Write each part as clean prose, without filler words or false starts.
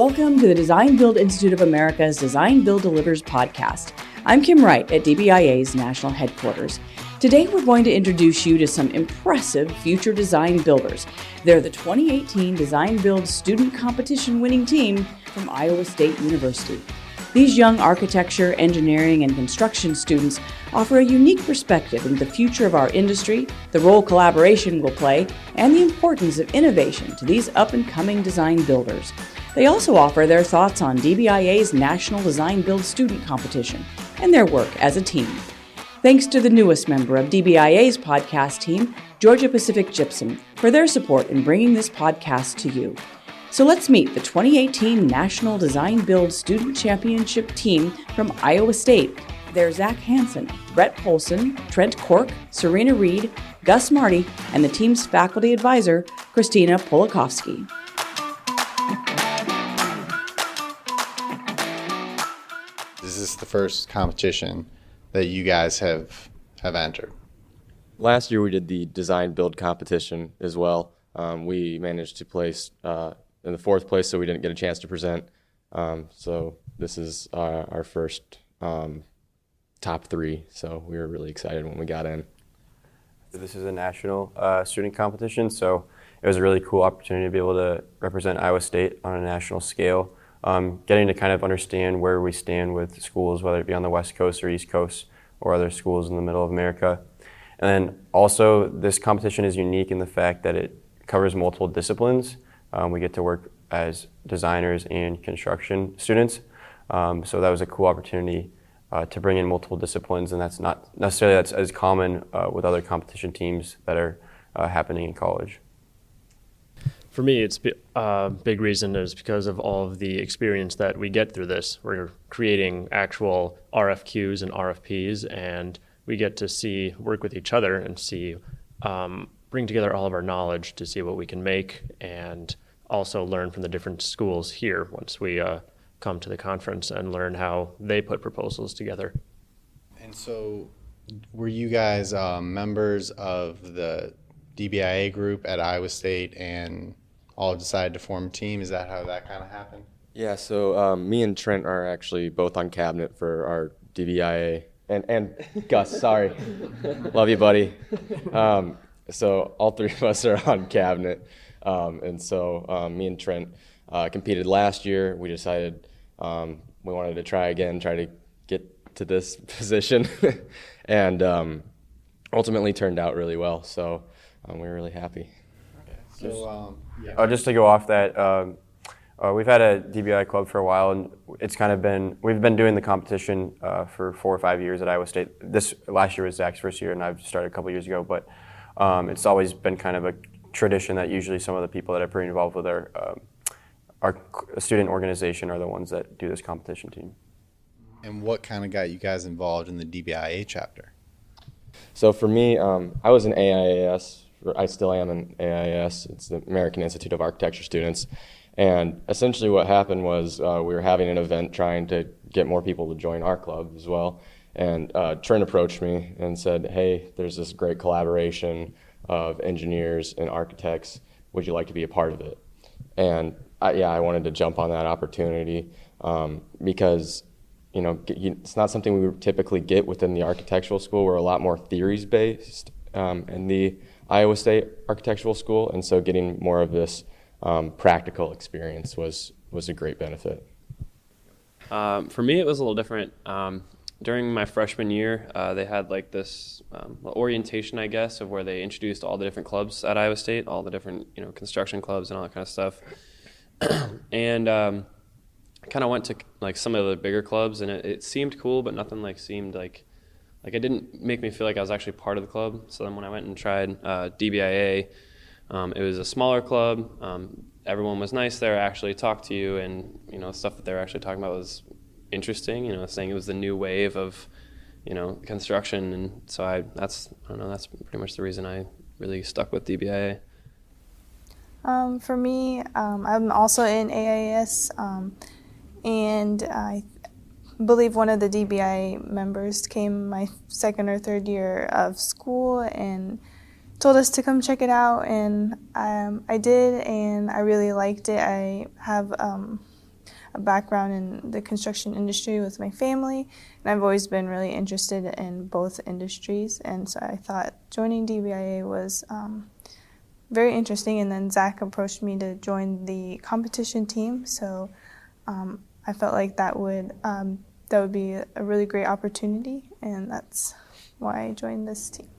Welcome to the Design Build Institute of America's Design Build Delivers podcast. I'm Kim Wright at DBIA's national headquarters. Today we're going to introduce you to some impressive future design builders. They're the 2018 Design Build Student Competition winning team from Iowa State University. These young architecture, engineering, and construction students offer a unique perspective into the future of our industry, the role collaboration will play, and the importance of innovation to these up-and-coming design builders. They also offer their thoughts on DBIA's National Design Build Student Competition and their work as a team. Thanks to the newest member of DBIA's podcast team, Georgia Pacific Gypsum, for their support in bringing this podcast to you. So let's meet the 2018 National Design Build Student Championship team from Iowa State. They're Zach Hansen, Brett Polson, Trent Cork, Serena Reed, Gus Marty, and the team's faculty advisor, Christina Polakovsky. This is the first competition that you guys have entered. Last year we did the design build competition as well. We managed to place in the fourth place, so we didn't get a chance to present. So this is our first top three, so we were really excited when we got in. This is a national student competition, so it was a really cool opportunity to be able to represent Iowa State on a national scale. Getting to kind of understand where we stand with schools, whether it be on the West Coast or East Coast or other schools in the middle of America. And then also this competition is unique in the fact that it covers multiple disciplines. We get to work as designers and construction students. So that was a cool opportunity to bring in multiple disciplines, and that's not necessarily that's as common with other competition teams that are happening in college. For me, it's a big reason is because of all of the experience that we get through this. We're creating actual RFQs and RFPs, and we get to work with each other and bring together all of our knowledge to see what we can make, and also learn from the different schools here once we come to the conference and learn how they put proposals together. And so were you guys members of the DBIA group at Iowa State and all decided to form a team? Is that how that kind of happened? Yeah, so me and Trent are actually both on cabinet for our DBIA. And Gus, sorry. Love you, buddy. So all three of us are on cabinet. And so me and Trent competed last year. We decided we wanted to try again, try to get to this position. And ultimately turned out really well. So we were really happy. So, just to go off that, we've had a DBI club for a while, and it's kind of we've been doing the competition for 4 or 5 years at Iowa State. Last year was Zach's first year, and I've started a couple years ago, but it's always been kind of a tradition that usually some of the people that are pretty involved with our student organization are the ones that do this competition team. And what kind of got you guys involved in the DBIA chapter? So for me, I was an AIAS. I still am an AIS. It's the American Institute of Architecture students. And essentially what happened was we were having an event trying to get more people to join our club as well. And Trent approached me and said, hey, there's this great collaboration of engineers and architects. Would you like to be a part of it? And I wanted to jump on that opportunity because it's not something we typically get within the architectural school. We're a lot more theories-based in the Iowa State Architectural School, and so getting more of this practical experience was a great benefit. For me, it was a little different. During my freshman year, they had like this orientation, I guess, of where they introduced all the different clubs at Iowa State, all the different construction clubs and all that kind of stuff. And I kind of went to like some of the bigger clubs, and it seemed cool, but nothing seemed like it didn't make me feel like I was actually part of the club. So then when I went and tried DBIA, it was a smaller club. Everyone was nice there, actually talked to you, and stuff that they were actually talking about was interesting. Saying it was the new wave of construction, and so that's pretty much the reason I really stuck with DBIA. For me, I'm also in AIS, and I believe one of the DBI members came my second or third year of school and told us to come check it out, and I did, and I really liked it. I have a background in the construction industry with my family, and I've always been really interested in both industries, and so I thought joining DBIA was very interesting. And then Zach approached me to join the competition team, so I felt like that would be a really great opportunity, and that's why I joined this team.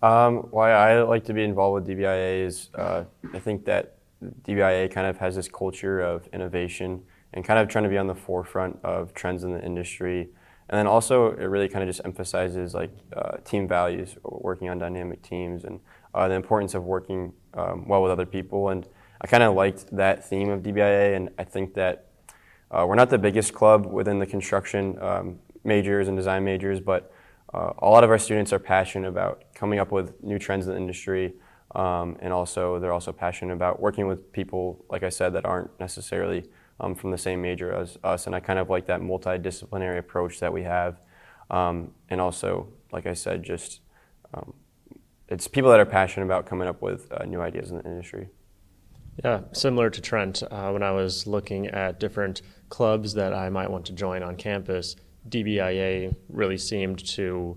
Why I like to be involved with DBIA is I think that DBIA kind of has this culture of innovation and kind of trying to be on the forefront of trends in the industry. And then also it really kind of just emphasizes like team values, working on dynamic teams, and the importance of working well with other people. And I kind of liked that theme of DBIA, and I think that we're not the biggest club within the construction majors and design majors, but a lot of our students are passionate about coming up with new trends in the industry, and also they're also passionate about working with people, like I said, that aren't necessarily from the same major as us. And I kind of like that multidisciplinary approach that we have. And also, like I said, just it's people that are passionate about coming up with new ideas in the industry. Yeah, similar to Trent, when I was looking at different clubs that I might want to join on campus, DBIA really seemed to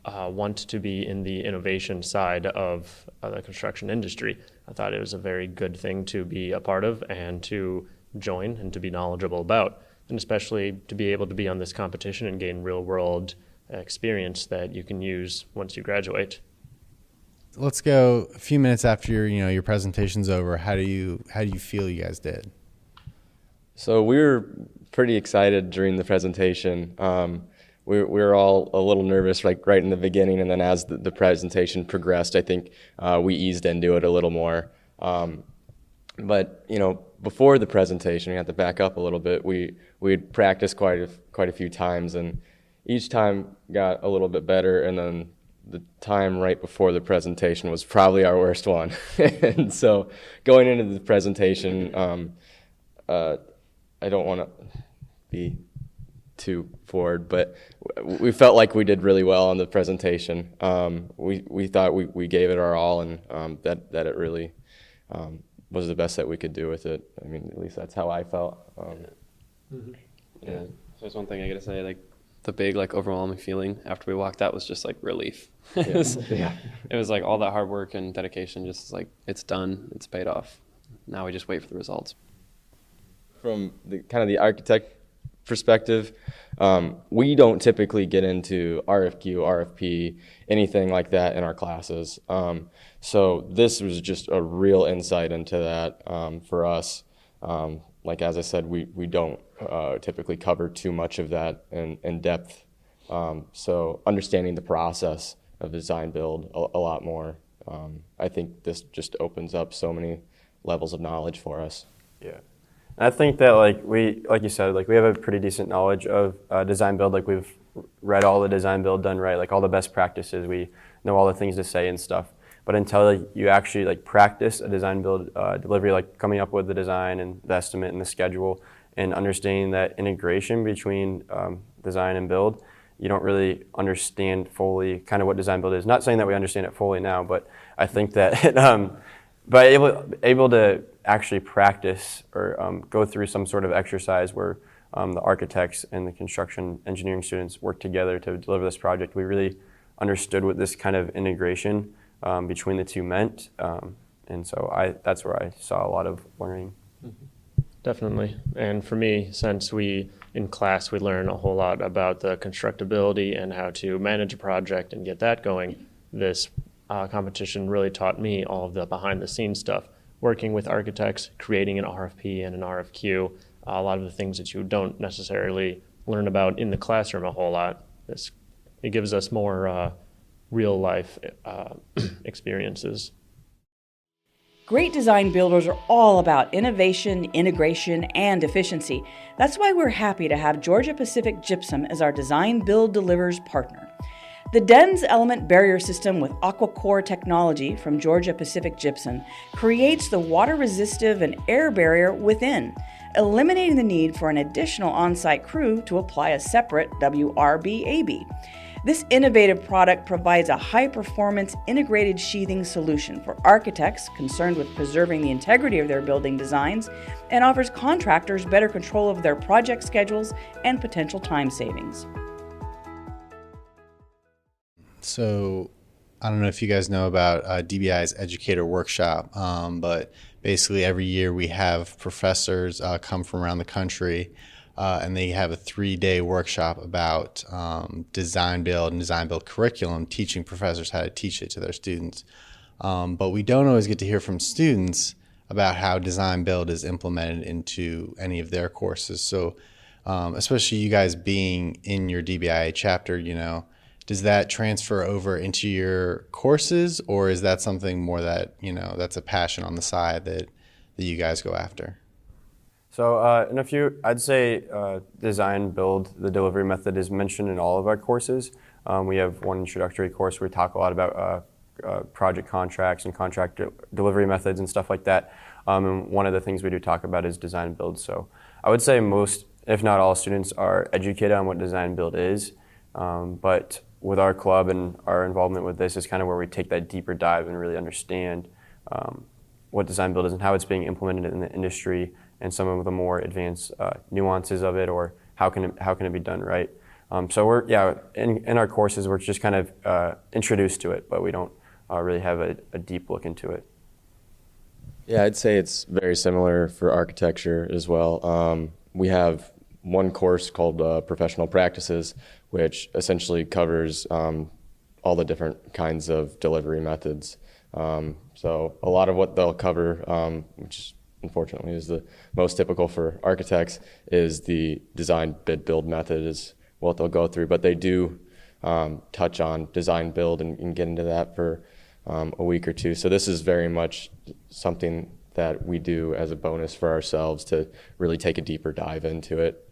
want to be in the innovation side of the construction industry. I thought it was a very good thing to be a part of and to join and to be knowledgeable about, and especially to be able to be on this competition and gain real-world experience that you can use once you graduate. Let's go a few minutes after your presentation's over. How do you feel you guys did? So we were pretty excited during the presentation. We were all a little nervous like right in the beginning, and then as the presentation progressed, I think we eased into it a little more. But before the presentation, we had to back up a little bit. We had practiced quite a few times, and each time got a little bit better, and then the time right before the presentation was probably our worst one. And so going into the presentation, I don't want to be too forward, but we felt like we did really well on the presentation. We thought we gave it our all, and that it really was the best that we could do with it. I mean, at least that's how I felt. Yeah. So there's one thing I gotta say, like the big overwhelming feeling after we walked out was just like relief. It was like all that hard work and dedication just like it's done, it's paid off. Now we just wait for the results. From the kind of the architect perspective, we don't typically get into RFQ, RFP, anything like that in our classes. So this was just a real insight into that for us. Like as I said, we don't typically cover too much of that in depth. So understanding the process of design build a lot more. I think this just opens up so many levels of knowledge for us. Yeah. And I think that like you said, we have a pretty decent knowledge of design build. Like we've read all the design build done right, like all the best practices. We know all the things to say and stuff. But until you actually practice a design build delivery, like coming up with the design and the estimate and the schedule, and understanding that integration between design and build, you don't really understand fully kind of what design build is. Not saying that we understand it fully now, but I think that but able to actually practice or go through some sort of exercise where the architects and the construction engineering students work together to deliver this project, we really understood what this kind of integration between the two meant. And so that's where I saw a lot of learning. Definitely. And for me, since in class we learn a whole lot about the constructability and how to manage a project and get that going, this competition really taught me all of the behind the scenes stuff, working with architects, creating an RFP and an RFQ, a lot of the things that you don't necessarily learn about in the classroom a whole lot. It gives us more real life experiences. Great design builders are all about innovation, integration, and efficiency. That's why we're happy to have Georgia Pacific Gypsum as our Design Build Delivers partner. The DENS element barrier system with AquaCore technology from Georgia Pacific Gypsum creates the water-resistive and air barrier within, eliminating the need for an additional on-site crew to apply a separate WRBAB. This innovative product provides a high-performance integrated sheathing solution for architects concerned with preserving the integrity of their building designs and offers contractors better control of their project schedules and potential time savings. So I don't know if you guys know about DBI's Educator Workshop, but basically every year we have professors come from around the country and they have a 3-day workshop about design build and design build curriculum, teaching professors how to teach it to their students. But we don't always get to hear from students about how design build is implemented into any of their courses. So especially you guys being in your DBIA chapter, does that transfer over into your courses, or is that something more that, that's a passion on the side that you guys go after? So I'd say design build, the delivery method, is mentioned in all of our courses. We have one introductory course where we talk a lot about project contracts and contract delivery methods and stuff like that. And one of the things we do talk about is design build. So I would say most, if not all, students are educated on what design build is. But with our club and our involvement with this is kind of where we take that deeper dive and really understand what design build is and how it's being implemented in the industry and some of the more advanced nuances of it, or how can it be done right. So we're in our courses we're just kind of introduced to it, but we don't really have a deep look into it. Yeah, I'd say it's very similar for architecture as well. We have one course called Professional Practices, which essentially covers all the different kinds of delivery methods. So a lot of what they'll cover, which unfortunately is the most typical for architects, is the design bid build method is what they'll go through. But they do touch on design build and get into that for a week or two. So this is very much something that we do as a bonus for ourselves to really take a deeper dive into it.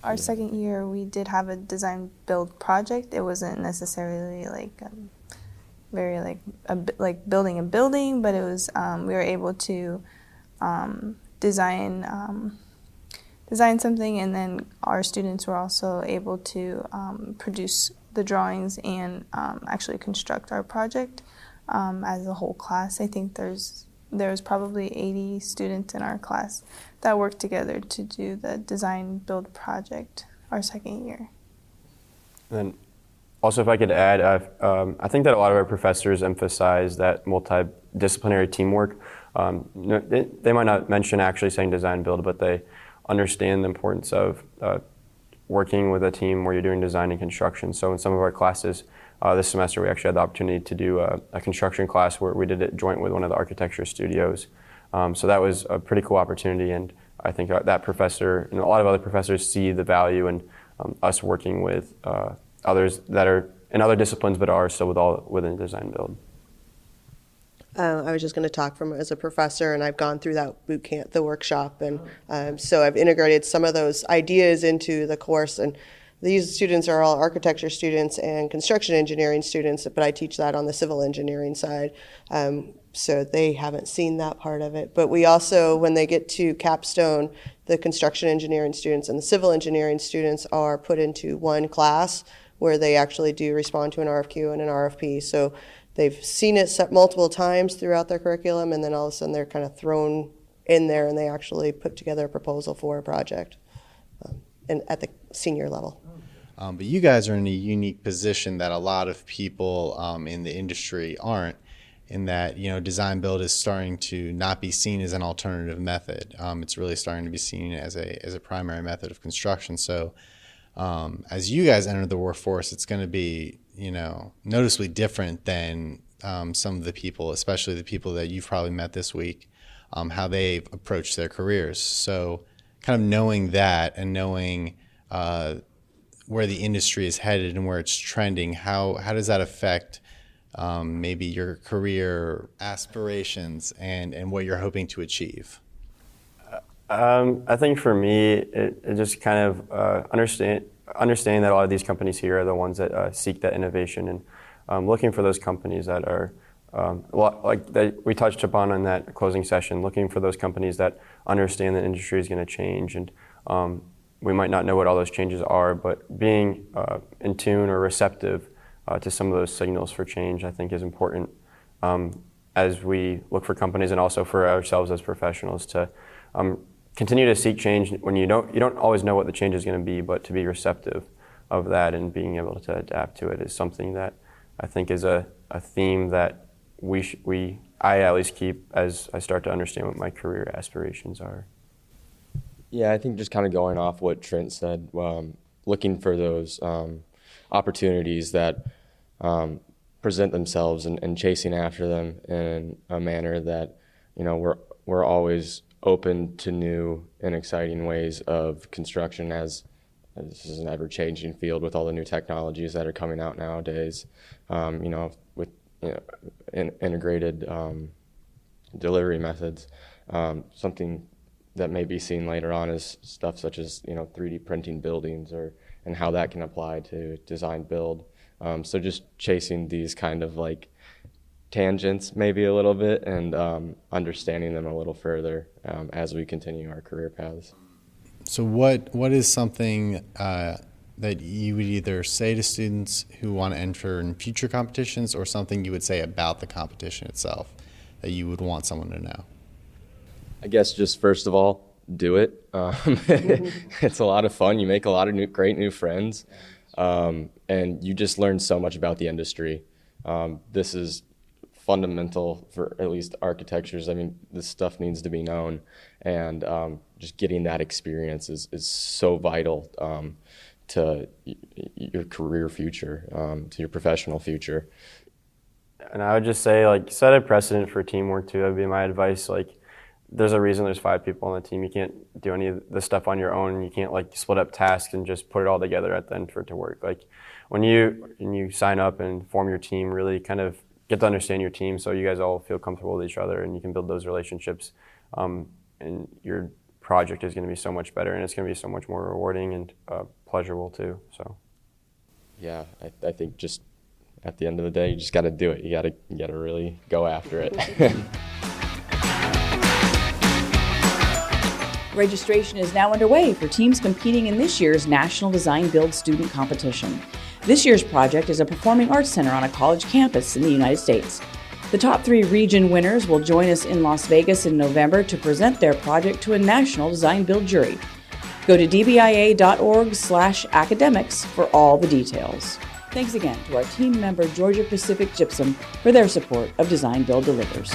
Our second year, we did have a design build project. It wasn't necessarily very like building a building, but it was we were able to design something, and then our students were also able to produce the drawings and actually construct our project as a whole class. I think there was probably 80 students in our class that worked together to do the design build project our second year. And then also, if I could add, I think that a lot of our professors emphasize that multidisciplinary teamwork. They might not mention actually saying design build, but they understand the importance of working with a team where you're doing design and construction. So in some of our classes this semester, we actually had the opportunity to do a construction class where we did it joint with one of the architecture studios. So that was a pretty cool opportunity, and I think that professor and a lot of other professors see the value in us working with others that are in other disciplines but are still within design build. I was just going to talk as a professor, and I've gone through that boot camp, the workshop, and so I've integrated some of those ideas into the course. And these students are all architecture students and construction engineering students, but I teach that on the civil engineering side. So they haven't seen that part of it. But we also, when they get to capstone, the construction engineering students and the civil engineering students are put into one class where they actually do respond to an RFQ and an RFP. So they've seen it multiple times throughout their curriculum, and then all of a sudden they're kind of thrown in there and they actually put together a proposal for a project and at the senior level. But you guys are in a unique position that a lot of people in the industry aren't, in that, design build is starting to not be seen as an alternative method. It's really starting to be seen as a primary method of construction. So as you guys enter the workforce, it's going to be, noticeably different than some of the people, especially the people that you've probably met this week, how they've approached their careers. So kind of knowing that and knowing where the industry is headed and where it's trending, how does that affect maybe your career aspirations and what you're hoping to achieve? I think for me, it just kind of understanding that a lot of these companies here are the ones that seek that innovation, and looking for those companies that are like that we touched upon in that closing session, looking for those companies that understand the industry is going to change and we might not know what all those changes are, but being in tune or receptive to some of those signals for change, I think, is important as we look for companies and also for ourselves as professionals to continue to seek change when you don't always know what the change is going to be, but to be receptive of that and being able to adapt to it is something that I think is a theme that I at least keep as I start to understand what my career aspirations are. Yeah, I think just kind of going off what Trent said, looking for those opportunities that present themselves and chasing after them in a manner that, we're always open to new and exciting ways of construction as this is an ever-changing field with all the new technologies that are coming out nowadays, with integrated delivery methods. Something that may be seen later on is stuff such as 3D printing buildings and how that can apply to design build. So just chasing these kind of like tangents maybe a little bit and understanding them a little further as we continue our career paths. So what is something that you would either say to students who want to enter in future competitions, or something you would say about the competition itself that you would want someone to know? I guess just first of all, do it. It's a lot of fun. You make a lot of great new friends, and you just learn so much about the industry. This is fundamental for at least architectures. I mean, this stuff needs to be known, and just getting that experience is so vital to your career future, to your professional future. And I would just say, set a precedent for teamwork too. That would be my advice. There's a reason there's 5 people on the team. You can't do any of this stuff on your own. You can't split up tasks and just put it all together at the end for it to work. When you sign up and form your team, really kind of get to understand your team so you guys all feel comfortable with each other and you can build those relationships. And your project is going to be so much better, and it's going to be so much more rewarding and pleasurable too. So, yeah, I think just at the end of the day, you just got to do it. You got to really go after it. Registration is now underway for teams competing in this year's National Design Build Student Competition. This year's project is a performing arts center on a college campus in the United States. The top 3 region winners will join us in Las Vegas in November to present their project to a national design build jury. Go to dbia.org/academics for all the details. Thanks again to our team member Georgia Pacific Gypsum for their support of Design Build Delivers.